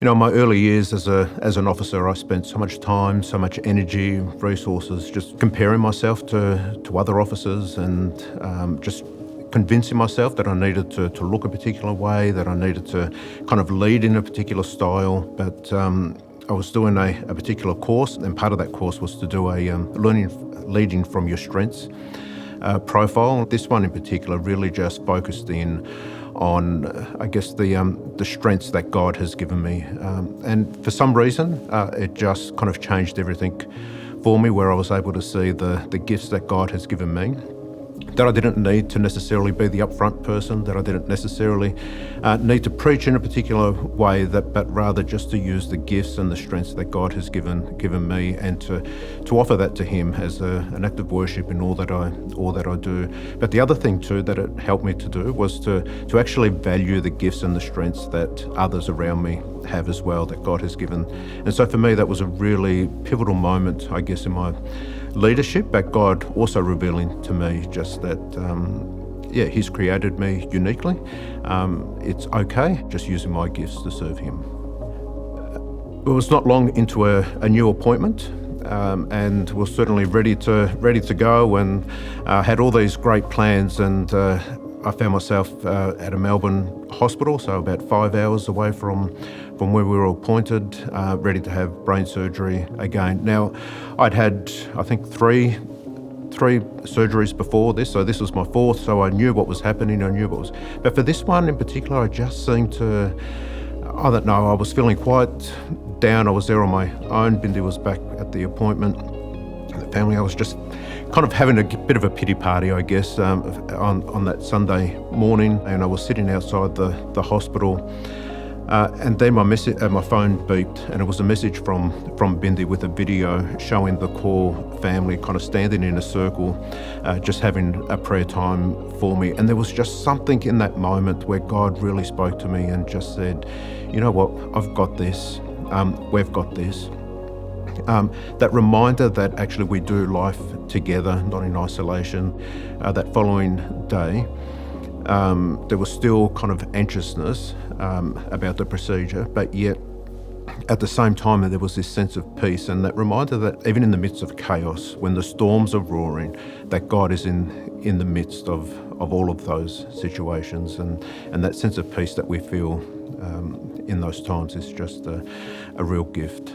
My early years as an officer, I spent so much time, so much energy, resources, just comparing myself to other officers and just convincing myself that I needed to look a particular way, that I needed to kind of lead in a particular style. But I was doing a particular course, and part of that course was to do a leading from your strengths profile. This one in particular really just focused in on, I guess, the strengths that God has given me. And for some reason, it just kind of changed everything for me, where I was able to see the gifts that God has given me, that I didn't need to necessarily be the upfront person, that I didn't necessarily need to preach in a particular way, but rather just to use the gifts and the strengths that God has given me, and to offer that to Him as an act of worship in all that I do. But the other thing too that it helped me to do was to actually value the gifts and the strengths that others around me have as well, that God has given. And so for me, that was a really pivotal moment, I guess, in my leadership, but God also revealing to me just that, He's created me uniquely. It's okay just using my gifts to serve Him. It was not long into a new appointment, and was certainly ready to go, and had all these great plans, and I found myself at a Melbourne hospital, so about 5 hours away from where we were appointed, ready to have brain surgery again. Now, I'd had, I think, three surgeries before this, so this was my fourth, so I knew what was happening, but for this one in particular, I just seemed to, I don't know, I was feeling quite down. I was there on my own. Bindi was back at the appointment. The family, I was just kind of having a bit of a pity party, I guess, on that Sunday morning, and I was sitting outside the hospital, and then my phone beeped, and it was a message from Bindi with a video showing the core family kind of standing in a circle, just having a prayer time for me. And there was just something in that moment where God really spoke to me and just said, you know what, I've got this, we've got this. That reminder that actually we do life together, not in isolation. That following day, there was still kind of anxiousness about the procedure, but yet at the same time there was this sense of peace, and that reminder that even in the midst of chaos, when the storms are roaring, that God is in the midst of all of those situations, and that sense of peace that we feel in those times is just a real gift.